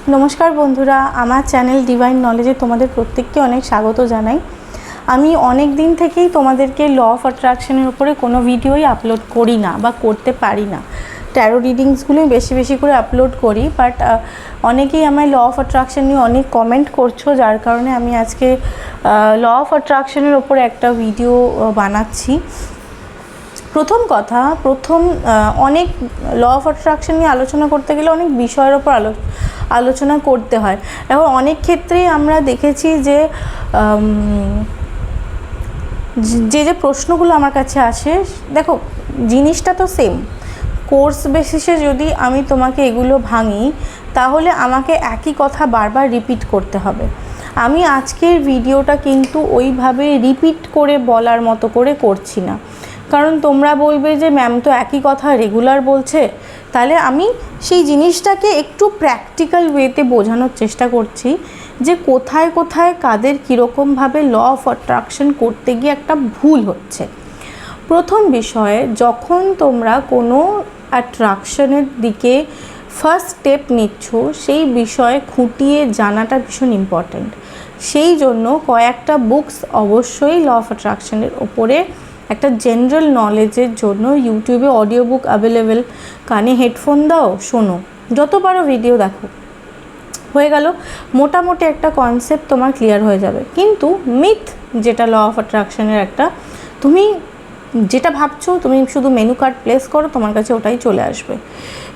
নমস্কার বন্ধুরা, আমার চ্যানেল ডিভাইন নলেজে তোমাদের প্রত্যেককে অনেক স্বাগত জানাই। আমি অনেক দিন থেকেই তোমাদেরকে ল অফ অ্যাট্রাকশনের উপরে কোনো ভিডিওই আপলোড করি না বা করতে পারি না। ট্যারো রিডিংসগুলোই বেশি করে আপলোড করি, বাট অনেকেই আমায় ল অফ অ্যাট্রাকশন নিয়ে অনেক কমেন্ট করছো, যার কারণে আমি আজকে ল অফ অ্যাট্রাকশনের ওপরে একটা ভিডিও বানাচ্ছি। প্রথম কথা, অনেক ল অফ অ্যাট্রাকশন নিয়ে আলোচনা করতে গেলে অনেক বিষয়ের ওপর আলোচনা করতে হয়। এখন অনেক ক্ষেত্রেই আমরা দেখেছি যে যে প্রশ্নগুলো আমার কাছে আসে, দেখো জিনিসটা তো সেম, কোর্স বেসিসে যদি আমি তোমাকে এগুলো ভাঙি তাহলে আমাকে একই কথা বারবার রিপিট করতে হবে। আমি আজকের ভিডিওটা কিন্তু ওইভাবে রিপিট করে বলার মতো করে করছি না, কারণ তোমরা বলবে যে ম্যাম তো একই কথা রেগুলার বলছে। তাহলে আমি সেই জিনিসটাকে একটু প্র্যাকটিক্যাল ওয়েতে বোঝানোর চেষ্টা করছি যে কোথায় কোথায় কাদের কীরকমভাবে ল অফ অ্যাট্রাকশন করতে গিয়ে একটা ভুল হচ্ছে। প্রথম বিষয়ে, যখন তোমরা কোনো অ্যাট্রাকশনের দিকে ফার্স্ট স্টেপ নিচ্ছ, সেই বিষয়ে খুঁটিয়ে জানাটা ভীষণ ইম্পর্ট্যান্ট। সেই জন্য কয়েকটা বুকস অবশ্যই ল অফ অ্যাট্রাকশনের ওপরে একটা জেনারেল নলেজের জন্য ইউটিউবে অডিও বুক অ্যাভেলেবেল, কানে হেডফোন দাও, শোনো, যত পারো ভিডিও দেখো, হয়ে গেল। মোটামুটি একটা কনসেপ্ট তোমার ক্লিয়ার হয়ে যাবে। কিন্তু মিথ যেটা ল অফ অ্যাট্রাকশনের, একটা তুমি যেটা ভাবছো তুমি শুধু মেনু কার্ড প্লেস করো, তোমার কাছে ওটাই চলে আসবে।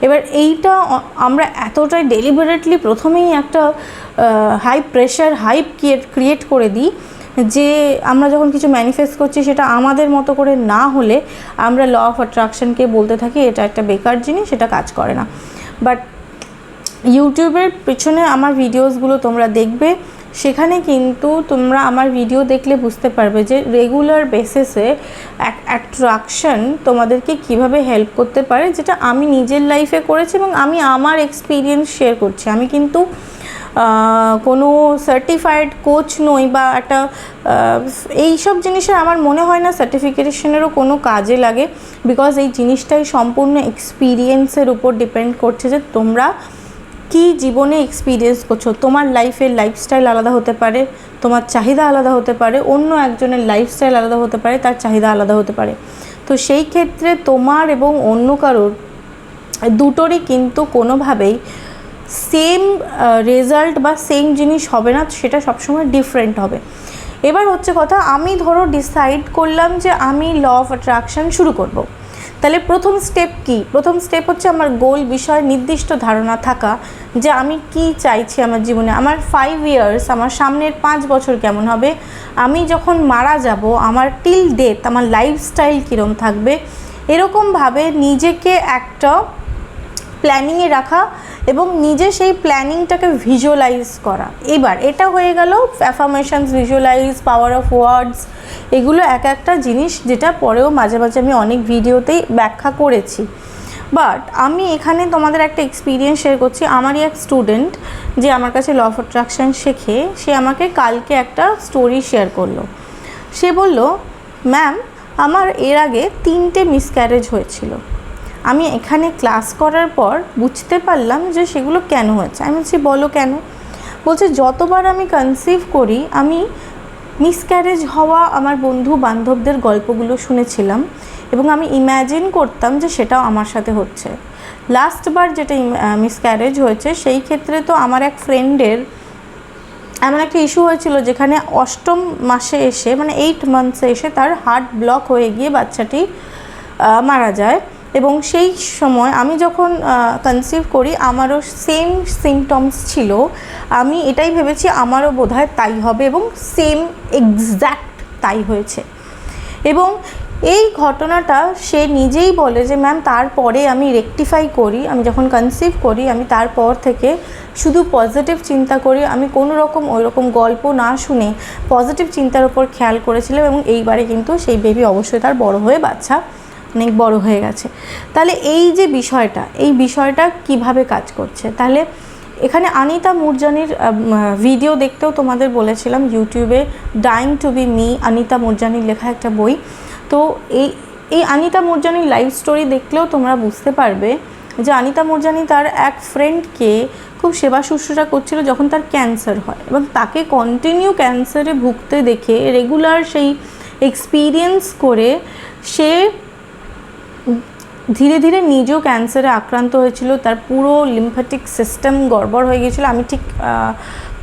এবার এইটা আমরা এতটাই ডেলিবারেটলি প্রথমেই একটা হাই প্রেশার হাইপ ক্রিয়েট করে দিই যে আমরা যখন কিছু ম্যানিফেস্ট করছি সেটা আমাদের মতো করে না হলে আমরা ল অফ অ্যাট্রাকশনকে বলতে থাকি এটা একটা বেকার জিনিস, সেটা কাজ করে না। বাট ইউটিউবের পিছনে আমার ভিডিওসগুলো তোমরা দেখবে, সেখানে কিন্তু তোমরা আমার ভিডিও দেখলে বুঝতে পারবে যে রেগুলার বেসিসে অ্যাট্রাকশন তোমাদেরকে কিভাবে হেল্প করতে পারে, যেটা আমি নিজের লাইফে করেছি এবং আমি আমার এক্সপিরিয়েন্স শেয়ার করছি। আমি কিন্তু কোনো সার্টিফাইড কোচ নই বা একটা এইসব জিনিসের আমার মনে হয় না সার্টিফিকেশনেরও কোনো কাজে লাগে, বিকজ এই জিনিসটাই সম্পূর্ণ এক্সপিরিয়েন্সের উপর ডিপেন্ড করছে যে তোমরা কি জীবনে এক্সপিরিয়েন্স করছো। তোমার লাইফের লাইফস্টাইল আলাদা হতে পারে, তোমার চাহিদা আলাদা হতে পারে, অন্য একজনের লাইফস্টাইল আলাদা হতে পারে, তার চাহিদা আলাদা হতে পারে। তো সেই ক্ষেত্রে তোমার এবং অন্য কারোর দুটোরই কিন্তু কোনোভাবেই সেম রেজাল্ট বা সেম জিনিস হবে না, সেটা সবসময় ডিফারেন্ট হবে। এবার হচ্ছে কথা, আমি ধরো ডিসাইড করলাম যে আমি ল অফ অ্যাট্রাকশন শুরু করব। তাহলে প্রথম স্টেপ কি? প্রথম স্টেপ হচ্ছে আমার গোল বিষয়ে নির্দিষ্ট ধারণা থাকা, যে আমি কি চাইছি আমার জীবনে, আমার 5 ইয়ার্স, আমার সামনের 5 বছর কেমন হবে, আমি যখন মারা যাব আমার টিল ডেথ আমার লাইফস্টাইল কীরকম থাকবে, এরকমভাবে নিজেকে একটা প্ল্যানিংয়ে রাখা এবং নিজে সেই প্ল্যানিংটাকে ভিজুয়ালাইজ করা। এবার এটা হয়ে গেল affirmations, visualise, power of words, এগুলো এক একটা জিনিস যেটা পরেও মাঝে মাঝে আমি অনেক ভিডিওতেই ব্যাখ্যা করেছি। বাট আমি এখানে তোমাদের একটা এক্সপিরিয়েন্স শেয়ার করছি। আমারই এক স্টুডেন্ট যে আমার কাছে ল অফ অ্যাট্রাকশন শেখে, সে আমাকে কালকে একটা স্টোরি শেয়ার করলো। সে বলল, ম্যাম আমার এর আগে 3টে মিসক্যারেজ হয়েছিল। আমি এখানে ক্লাস করার পর বুঝতে পারলাম যে সেগুলো কেন হয়েছে। আমি বলছি বলো কেন? বলছে যতবার আমি কনসিভ করি আমি মিসক্যারেজ হওয়া আমার বন্ধু বান্ধবদের গল্পগুলো শুনেছিলাম এবং আমি ইম্যাজিন করতাম যে সেটাও আমার সাথে হচ্ছে। লাস্টবার যেটা মিসক্যারেজ হয়েছে সেই ক্ষেত্রে তো আমার এক ফ্রেন্ডের এমন একটা ইস্যু হয়েছিল যেখানে 8ম মাসে এসে, মানে 8 মান্থসে এসে তার হার্ট ব্লক হয়ে গিয়ে বাচ্চাটি মারা যায়। এবং সেই সময় আমি যখন কনসিভ করি আমারও সেম সিমটমস ছিল। আমি এটাই ভেবেছি আমারও বোধহয় তাই হবে এবং সেম এক্স্যাক্ট তাই হয়েছে। এবং এই ঘটনাটা সে নিজেই বলে যে ম্যাম তারপরে আমি রেকটিফাই করি, আমি যখন কনসিভ করি আমি তারপর থেকে শুধু পজিটিভ চিন্তা করি, আমি কোনো রকম ওই রকম গল্প না শুনে পজিটিভ চিন্তার উপর খেয়াল করেছিলাম এবং এইবারে কিন্তু সেই বেবি অবশ্যই তার বড় হয়ে বাচ্চা অনেক বড় হয়ে গেছে। তাহলে এই যে বিষয়টা কিভাবে কাজ করছে, তাহলে এখানে অনিতা মুরজানির ভিডিও দেখতেও তোমাদের বলেছিলাম ইউটিউবে, dying to be me, Anita মুরজানির লেখা একটা বই। তো এই অনিতা মুরজানির লাইফ স্টোরি দেখলেও তোমরা বুঝতে পারবে যে অনিতা মুরজানি তার এক ফ্রেন্ডকে খুব সেবা শুশ্রূষা করছিল যখন তার ক্যান্সার হয়, এবং তাকে কন্টিনিউ ক্যান্সারে ভুগতে দেখে রেগুলার সেই এক্সপিরিয়েন্স করে সে ধীরে ধীরে নিজেও ক্যান্সারে আক্রান্ত হয়েছিল। তার পুরো লিম্ফ্যাটিক সিস্টেম গড়বড় হয়ে গিয়েছিলো। আমি ঠিক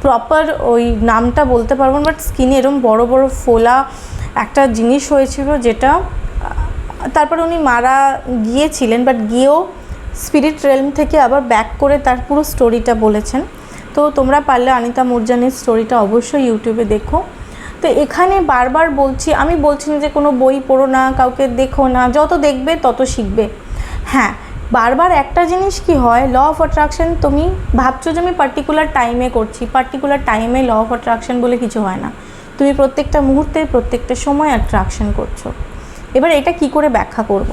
প্রপার ওই নামটা বলতে পারবো না, বাট স্কিনে এরকম বড় বড় ফোলা একটা জিনিস হয়েছিল, যেটা তারপর উনি মারা গিয়েছিলেন, বাট গিয়েও স্পিরিট রেলম থেকে আবার ব্যাক করে তার পুরো স্টোরিটা বলেছেন। তো তোমরা পারলে অনিতা মুরজানির স্টোরিটা অবশ্যই ইউটিউবে দেখো। তো এখানে বারবার বলছি, আমি বলছি না যে কোনো বই পড়ো না, কাউকে দেখো না, যত দেখবে তত শিখবে। হ্যাঁ, বারবার একটা জিনিস কি হয়, ল অফ অ্যাট্রাকশন তুমি ভাবছো যে আমি পার্টিকুলার টাইমে করছি, পার্টিকুলার টাইমে ল অফ অ্যাট্রাকশন বলে কিছু হয় না। তুমি প্রত্যেকটা মুহূর্তে প্রত্যেকটা সময় অ্যাট্রাকশন করছো। এবার এটা কি করে ব্যাখ্যা করব?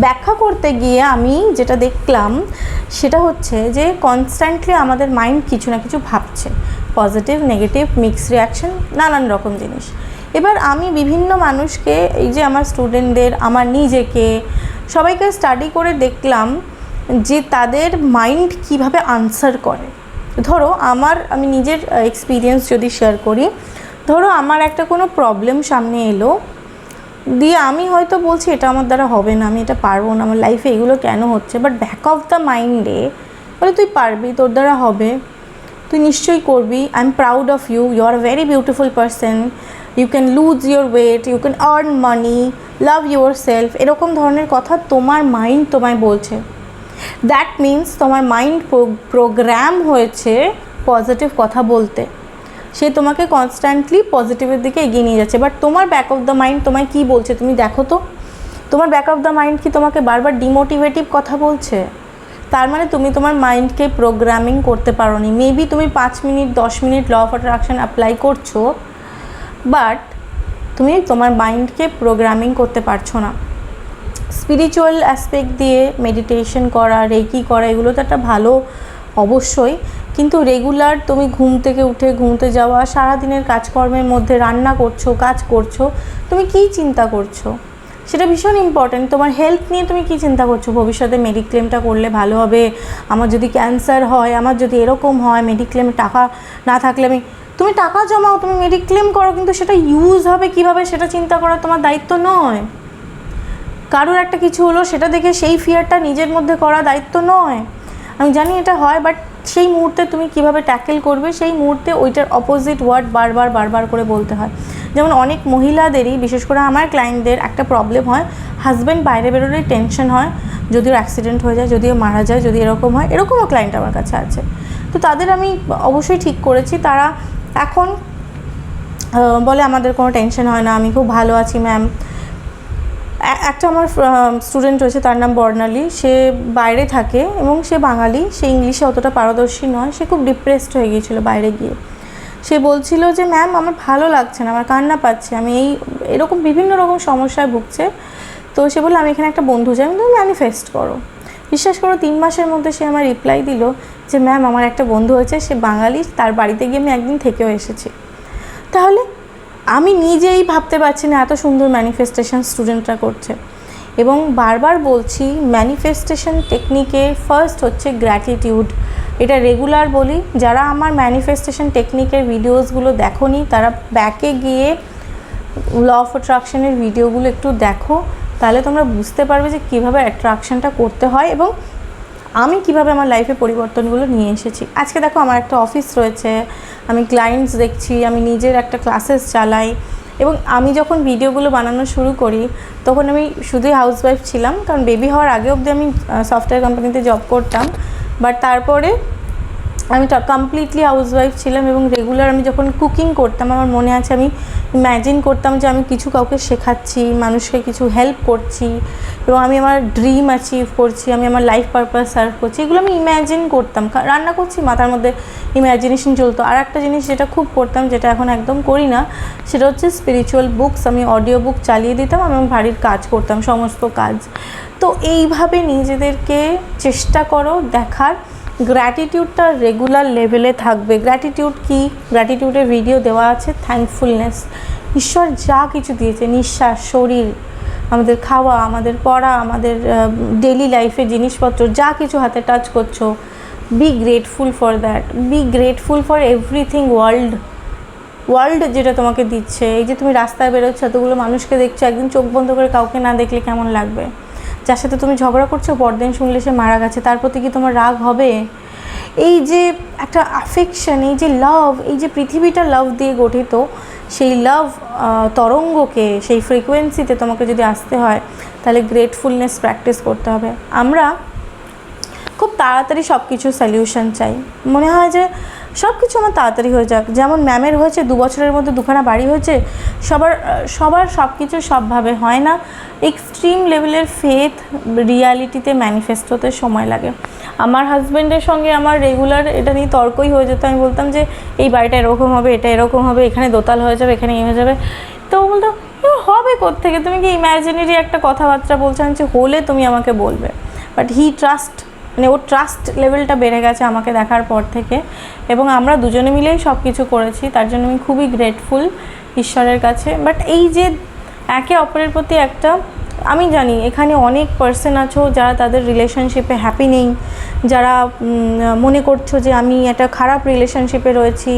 ব্যাখ্যা করতে গিয়ে আমি যেটা দেখলাম সেটা হচ্ছে যে কনস্ট্যান্টলি আমাদের মাইন্ড কিছু না কিছু ভাবছে, পজিটিভ নেগেটিভ মিক্স রিয়াকশন, নানান রকম জিনিস। এবার আমি বিভিন্ন মানুষকে, এই যে আমার স্টুডেন্টদের, আমার নিজেকে, সবাইকে স্টাডি করে দেখলাম যে তাদের মাইন্ড কিভাবে আনসার করে। ধরো আমি নিজের এক্সপিরিয়েন্স যদি শেয়ার করি, ধরো আমার একটা কোনো প্রবলেম সামনে এলো, দিয়ে আমি হয়তো বলছি এটা আমার দ্বারা হবে না, আমি এটা পারবো না, আমার লাইফে এগুলো কেন হচ্ছে, বাট ব্যাক অফ দ্য মাইন্ডে বলে তুই পারবি, তোর দ্বারা হবে, তুই নিশ্চয়ই করবি, I am proud of you, you are a very beautiful person, you can lose your weight, you can earn money, love yourself, এরকম ধরনের কথা তোমার মাইন্ড তোমায় বলছে। দ্যাট মিন্স তোমার মাইন্ড প্রোগ্রাম হয়েছে পজিটিভ কথা বলতে, সে তোমাকে কনস্ট্যান্টলি পজিটিভের দিকে এগিয়ে নিয়ে যাচ্ছে। বাট তোমার ব্যাক অফ দ্য মাইন্ড তোমায় কী বলছে তুমি দেখো তো, তোমার ব্যাক অফ দ্য মাইন্ড কি তোমাকে বারবার ডিমোটিভেটিভ কথা বলছে? তার মানে তুমি তোমার মাইন্ডকে প্রোগ্রামিং করতে পারো নি। মেবি তুমি 5 minute 10 minute law of attraction apply করছো, বাট তুমি তোমার মাইন্ডকে প্রোগ্রামিং করতে পারছো না। স্পিরিচুয়াল অ্যাসপেক্ট দিয়ে মেডিটেশন করা, রেকি করা, এগুলো তো একটা ভালো অবশ্যই, কিন্তু রেগুলার তুমি ঘুম থেকে উঠে ঘুমতে যাওয়া, সারাদিনের কাজকর্মের মধ্যে রান্না করছো, কাজ করছো, তুমি কী চিন্তা করছো সেটা ভীষণ ইম্পর্ট্যান্ট। তোমার হেলথ নিয়ে তুমি কী চিন্তা করছো, ভবিষ্যতে মেডিক্লেমটা করলে ভালো হবে, আমার যদি ক্যান্সার হয়, আমার যদি এরকম হয়, মেডিক্লেমে টাকা না থাকলে তুমি টাকা জমাও, তুমি মেডিক্লেম করো, কিন্তু সেটা ইউজ হবে কীভাবে সেটা চিন্তা করা তোমার দায়িত্ব নয়। কারোর একটা কিছু হলো সেটা দেখে সেই ফিয়ারটা নিজের মধ্যে করা দায়িত্ব নয়। আমি জানি এটা হয়, বাট সেই মুহূর্তে তুমি কিভাবে ট্যাকেল করবে, সেই মুহূর্তে ওইটার অপোজিট ওয়ার্ড বারবার করে বলতে হয়। যেমন অনেক মহিলাদেরই, বিশেষ করে আমার ক্লায়েন্টদের একটা প্রবলেম হয়, হাজব্যান্ড বাইরে বেরোলেই টেনশন হয়, যদিও অ্যাক্সিডেন্ট হয়ে যায়, যদিও মারা যায়, যদি এরকম হয়, এরকমও ক্লায়েন্ট আমার কাছে আছে। তো তাদের আমি অবশ্যই ঠিক করেছি। তারা এখন বলে আমাদের কোনো টেনশন হয় না, আমি খুব ভালো আছি ম্যাম। একটা আমার স্টুডেন্ট রয়েছে, তার নাম বর্ণালী, সে বাইরে থাকে এবং সে বাঙালি, সে ইংলিশে অতটা পারদর্শী নয়, সে খুব ডিপ্রেসড হয়ে গিয়েছিলো বাইরে গিয়ে। সে বলছিল যে ম্যাম আমার ভালো লাগছে না, আমার কান্না পাচ্ছে, আমি এরকম বিভিন্ন রকম সমস্যায় ভুগছে। তো সে বললো আমি এখানে একটা বন্ধু চাই। আমি তুমি ম্যানিফেস্ট করো। বিশ্বাস করো 3 মাসের মধ্যে সে আমার রিপ্লাই দিল যে ম্যাম আমার একটা বন্ধু হয়েছে, সে বাঙালি, তার বাড়িতে গিয়ে আমি একদিন থেকেও এসেছি। তাহলে আমি নিজেই ভাবতে পারছি না এত সুন্দর ম্যানিফেস্টেশন স্টুডেন্টরা করছে। এবং বারবার বলছি, ম্যানিফেস্টেশন টেকনিকে ফার্স্ট হচ্ছে গ্র্যাটিটিউড। এটা রেগুলার বলি, যারা আমার ম্যানিফেস্টেশন টেকনিকের ভিডিওসগুলো দেখোনি তারা ব্যাকে গিয়ে ল অফ অ্যাট্রাকশনের ভিডিওগুলো একটু দেখো, তাহলে তোমরা বুঝতে পারবে যে কীভাবে অ্যাট্রাকশনটা করতে হয় এবং আমি কিভাবে আমার লাইফে পরিবর্তনগুলো নিয়ে এসেছি। আজকে দেখো আমার একটা অফিস রয়েছে, আমি ক্লায়েন্টস দেখছি, আমি নিজের একটা ক্লাসেস চালাই, এবং আমি যখন ভিডিওগুলো বানানো শুরু করি তখন আমি শুধুই হাউসওয়াইফ ছিলাম, কারণ বেবি হওয়ার আগে অবধি আমি সফটওয়্যার কোম্পানিতে জব করতাম, বাট তারপরে আমি কমপ্লিটলি হাউসওয়াইফ ছিলাম। এবং রেগুলার আমি যখন কুকিং করতাম, আমার মনে আছে আমি ইম্যাজিন করতাম যে আমি কিছু কাউকে শেখাচ্ছি, মানুষকে কিছু হেল্প করছি, এবং আমি আমার ড্রিম অ্যাচিভ করছি, আমি আমার লাইফ পারপাস সার্ভ করছি, এগুলো আমি ইম্যাজিন করতাম। রান্না করছি, মাথার মধ্যে ইম্যাজিনেশন চলতো। আর একটা জিনিস যেটা খুব করতাম, যেটা এখন একদম করি না, সেটা হচ্ছে স্পিরিচুয়াল বুকস। আমি অডিও বুক চালিয়ে দিতাম, আমি বাড়ির কাজ করতাম, সমস্ত কাজ। তো এইভাবে নিজেদেরকে চেষ্টা করো দেখার, গ্র্যাটিটিউডটা রেগুলার লেভেলে থাকবে। গ্র্যাটিটিউড কি? গ্র্যাটিটিউডের ভিডিও দেওয়া আছে। থ্যাঙ্কফুলনেস, ঈশ্বর যা কিছু দিয়েছে, নিঃশ্বাস, শরীর, আমাদের খাওয়া, আমাদের পড়া, আমাদের ডেলি লাইফে জিনিসপত্র যা কিছু হাতে টাচ করছো, B grateful for that, B grateful for everything world যেটা তোমাকে দিচ্ছে। এই যে তুমি রাস্তায় বেরোচ্ছ, এতগুলো মানুষকে দেখছো, একদিন চোখ বন্ধ করে কাউকে না দেখলে কেমন লাগবে? যার সাথে তুমি ঝগড়া করছো পরদিন শুনলে সে মারা গেছে, তার প্রতি কি তোমার রাগ হবে? এই যে একটা অ্যাফেকশন, এই যে লাভ, এই যে পৃথিবীটা লাভ দিয়ে গঠিত, সেই লাভ তরঙ্গকে, সেই ফ্রিকোয়েন্সিতে তোমাকে যদি আসতে হয়, তাহলে গ্রেটফুলনেস প্র্যাকটিস করতে হবে। আমরা খুব তাড়াতাড়ি সব কিছু সলিউশন চাই, মনে হয় যে সব কিছু আমার তাড়াতাড়ি হয়ে যাক। যেমন ম্যামের হয়েছে 2 বছরের মধ্যে 2খানা বাড়ি হয়েছে, সবার সব কিছু সবভাবে হয় না। এক্সট্রিম লেভেলের ফেথ রিয়ালিটিতে ম্যানিফেস্ট হতে সময় লাগে। আমার হাজব্যান্ডের সঙ্গে আমার রেগুলার এটা নিয়ে তর্কই হয়ে যেত। আমি বলতাম যে এই বাড়িটা এরকম হবে, এটা এরকম হবে, এখানে দোতাল হয়ে যাবে, এখানে হয়ে যাবে। তো বলতো হবে কোত্থেকে, তুমি কি ইম্যাজিনারি একটা কথাবার্তা বলছো? আমি হলে তুমি আমাকে বলবে। বাট মানে ওর ট্রাস্ট লেভেলটা বেড়ে গেছে আমাকে দেখার পর থেকে, এবং আমরা দুজনে মিলেই সব কিছু করেছি। তার জন্য আমি খুবই গ্রেটফুল ঈশ্বরের কাছে। বাট এই যে একে অপরের প্রতি একটা, আমি জানি এখানে অনেক পার্সন আছো যারা তাদের রিলেশনশিপে হ্যাপি নেই, যারা মনে করছো যে আমি একটা খারাপ রিলেশনশিপে রয়েছি।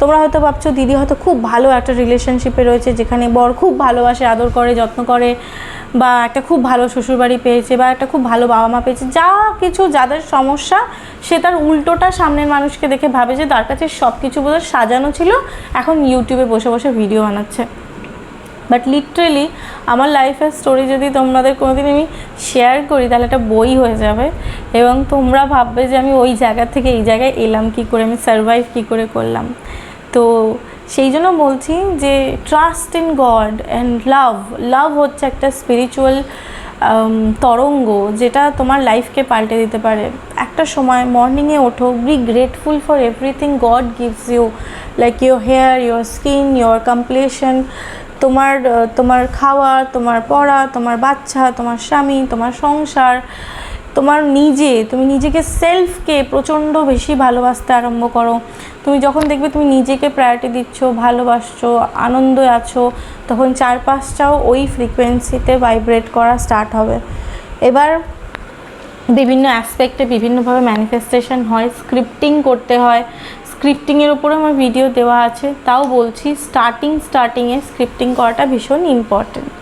তোমরা হয়তো ভাবছো দিদি হয়তো খুব ভালো একটা রিলেশনশিপে রয়েছে, যেখানে বর খুব ভালোবাসে, আদর করে, যত্ন করে, বা একটা খুব ভালো শ্বশুরবাড়ি পেয়েছে, বা একটা খুব ভালো বাবা মা পেয়েছে। যা কিছু যাদের সমস্যা, সে তার উল্টোটা সামনের মানুষকে দেখে ভাবে যে তার কাছে সব কিছু বোধহয় সাজানো ছিল, এখন ইউটিউবে বসে বসে ভিডিও বানাচ্ছে। বাট লিটারেলি আমার লাইফের স্টোরি যদি তোমাদের কোনোদিন আমি শেয়ার করি, তাহলে একটা বই হয়ে যাবে, এবং তোমরা ভাববে যে আমি ওই জায়গা থেকে এই জায়গায় এলাম কী করে, আমি সারভাইভ কী করে করলাম। তো সেই জন্য বলছি যে trust in god and love হচ্ছে একটা স্পিরিচুয়াল তরঙ্গ, যেটা তোমার লাইফকে পাল্টে দিতে পারে। একটা সময় মর্নিংয়ে ওঠো, be grateful for everything God gives you, like your hair, your skin, your complexion, তোমার খাওয়া, তোমার পড়া, তোমার বাচ্চা, তোমার স্বামী, তোমার সংসার, তুমি নিজেকে সেলফকে প্রচণ্ড বেশি ভালোবাসতে আরম্ভ করো। তুমি যখন দেখবে তুমি নিজেকে প্রায়োরিটি দিচ্ছ, ভালোবাসছো, আনন্দে আছো, তখন চারপাশটাও ওই ফ্রিকোয়েন্সিতে ভাইব্রেট করা স্টার্ট হবে। এবার বিভিন্ন অ্যাসপেক্টে বিভিন্নভাবে ম্যানিফেস্টেশন হয়, স্ক্রিপ্টিং করতে হয়। স্ক্রিপ্টিংয়ের উপরে আমার ভিডিও দেওয়া আছে, তাও বলছি স্টার্টিংয়ে স্ক্রিপ্টিং করাটা ভীষণ ইম্পর্ট্যান্ট।